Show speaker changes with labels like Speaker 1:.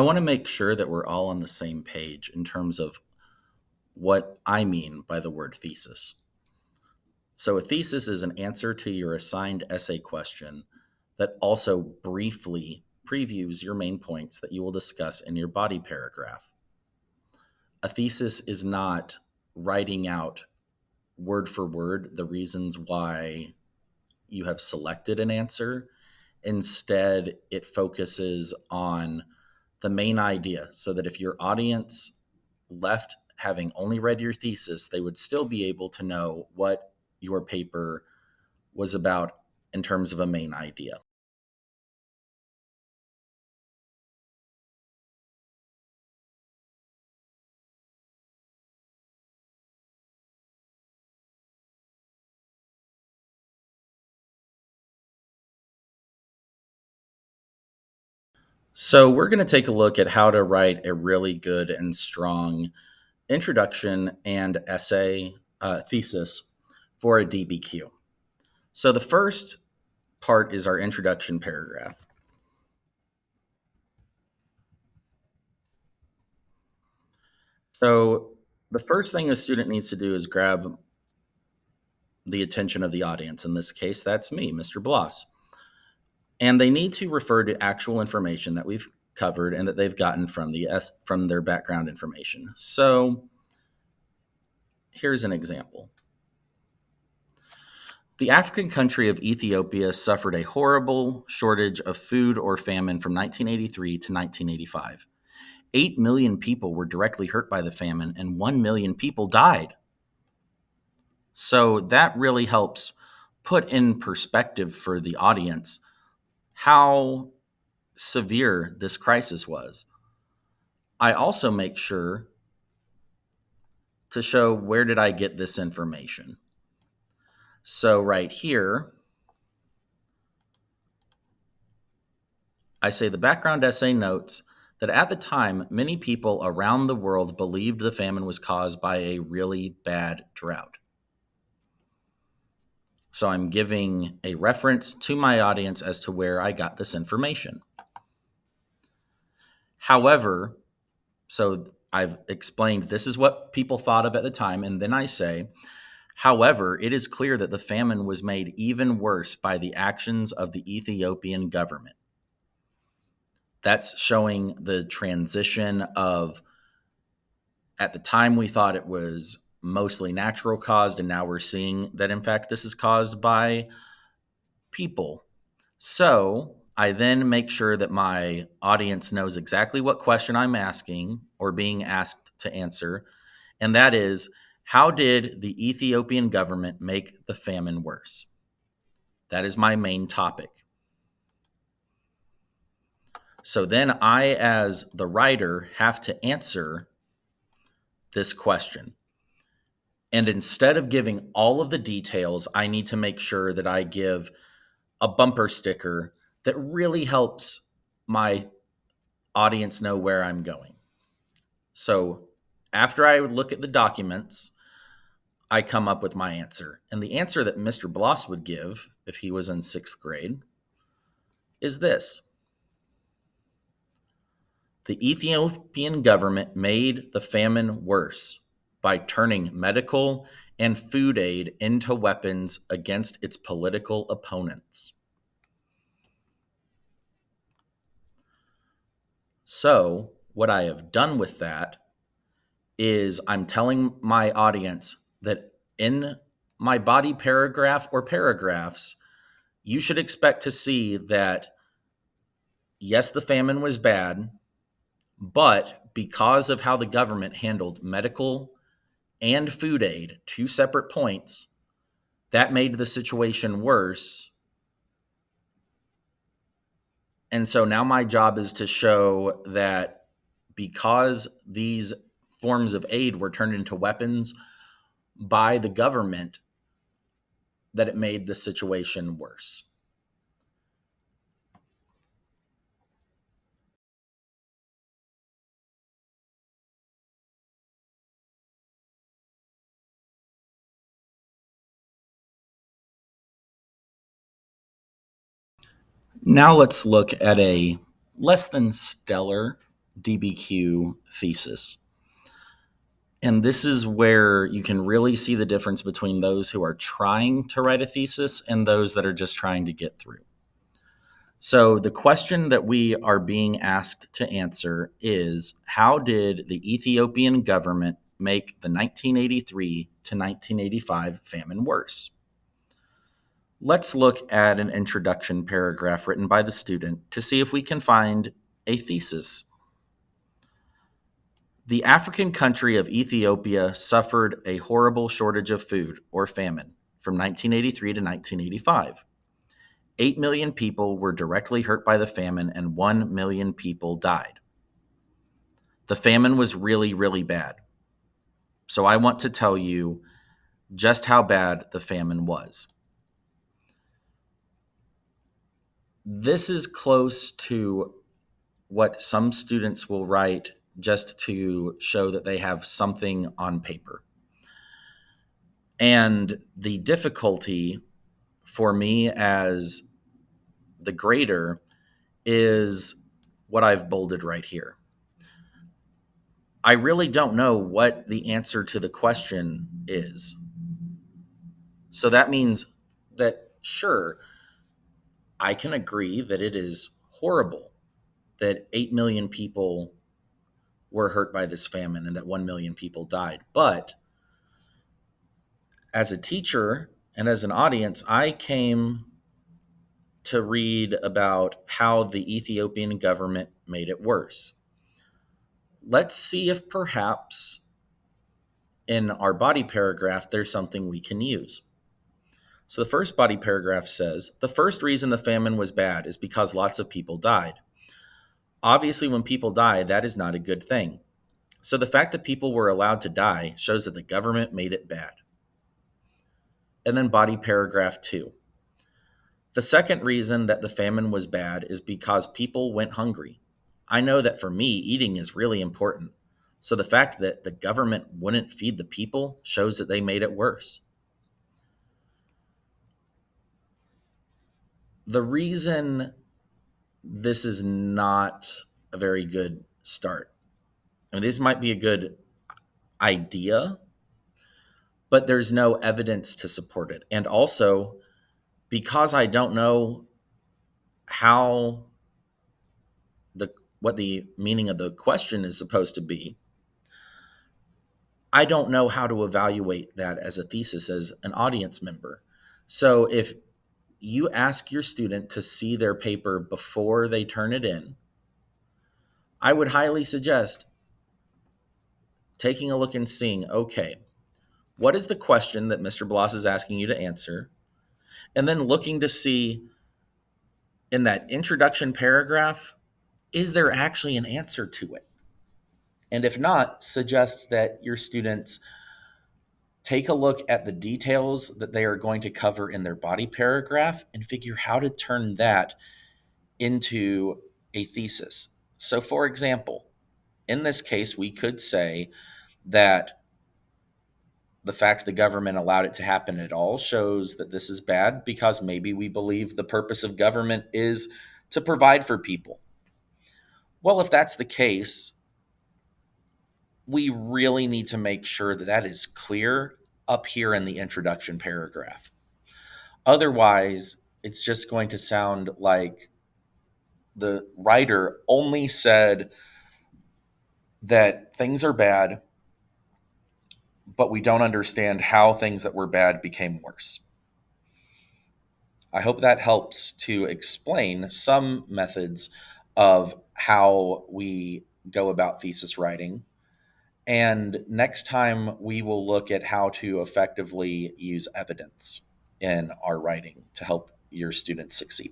Speaker 1: want to make sure that we're all on the same page in terms of what I mean by the word thesis. So, a thesis is an answer to your assigned essay question that also briefly previews your main points that you will discuss in your body paragraph. A thesis is not writing out word for word the reasons why you have selected an answer. Instead, it focuses on the main idea so that if your audience left having only read your thesis, they would still be able to know what your paper was about in terms of a main idea. So, we're going to take a look at how to write a really good and strong introduction and essay thesis for a DBQ. So, the first part is our introduction paragraph. So, the first thing a student needs to do is grab the attention of the audience. In this case, that's me, Mr. Bloss. And they need to refer to actual information that we've covered and that they've gotten from their background information. So, here's an example. The African country of Ethiopia suffered a horrible shortage of food or famine from 1983 to 1985. 8 million people were directly hurt by the famine, and 1 million people died. So that really helps put in perspective for the audience how severe this crisis was. I also make sure to show where did I get this information. So right here, I say the background essay notes that at the time, many people around the world believed the famine was caused by a really bad drought. So I'm giving a reference to my audience as to where I got this information. However, so I've explained this is what people thought of at the time, and then I say, however, it is clear that the famine was made even worse by the actions of the Ethiopian government. That's showing the transition of, at the time we thought it was mostly natural caused, and now we're seeing that in fact this is caused by people. So I then make sure that my audience knows exactly what question I'm asking or being asked to answer, and that is, how did the Ethiopian government make the famine worse? That is my main topic. So then I, as the writer, have to answer this question. And instead of giving all of the details, I need to make sure that I give a bumper sticker that really helps my audience know where I'm going. So after I would look at the documents, I come up with my answer. And the answer that Mr. Bloss would give if he was in 6th grade is this. The Ethiopian government made the famine worse by turning medical and food aid into weapons against its political opponents. So, what I have done with that is I'm telling my audience that in my body paragraph or paragraphs, you should expect to see that, yes, the famine was bad, but because of how the government handled medical and food aid, 2 separate points, that made the situation worse. And so now my job is to show that because these forms of aid were turned into weapons by the government, that it made the situation worse. Now let's look at a less than stellar Dbq Thesis. And this is where you can really see the difference between those who are trying to write a thesis and those that are just trying to get through. So, the question that we are being asked to answer is, how did the Ethiopian government make the 1983 to 1985 famine worse? Let's look at an introduction paragraph written by the student to see if we can find a thesis. The African country of Ethiopia suffered a horrible shortage of food, or famine, from 1983 to 1985. 8 million people were directly hurt by the famine, and 1 million people died. The famine was really, really bad. So I want to tell you just how bad the famine was. This is close to what some students will write just to show that they have something on paper. And the difficulty for me as the grader is what I've bolded right here. I really don't know what the answer to the question is. So that means that, sure, I can agree that it is horrible that 8 million people were hurt by this famine and that 1 million people died. But as a teacher and as an audience, I came to read about how the Ethiopian government made it worse. Let's see if perhaps in our body paragraph there's something we can use. So the first body paragraph says, the first reason the famine was bad is because lots of people died. Obviously, when people die, that is not a good thing. So the fact that people were allowed to die shows that the government made it bad. And then body paragraph 2. The second reason that the famine was bad is because people went hungry. I know that for me, eating is really important. So the fact that the government wouldn't feed the people shows that they made it worse. The reason this is not a very good start, I mean, this might be a good idea, but there's no evidence to support it. And also, because I don't know how what the meaning of the question is supposed to be, I don't know how to evaluate that as a thesis as an audience member. So if you ask your student to see their paper before they turn it in, I would highly suggest taking a look and seeing, okay, what is the question that Mr. Bloss is asking you to answer? And then looking to see in that introduction paragraph, is there actually an answer to it? And if not, suggest that your students take a look at the details that they are going to cover in their body paragraph and figure how to turn that into a thesis. So, for example, in this case, we could say that the fact the government allowed it to happen at all shows that this is bad because maybe we believe the purpose of government is to provide for people. Well, if that's the case, we really need to make sure that that is clear up here in the introduction paragraph. Otherwise, it's just going to sound like the writer only said that things are bad, but we don't understand how things that were bad became worse. I hope that helps to explain some methods of how we go about thesis writing. And next time, we will look at how to effectively use evidence in our writing to help your students succeed.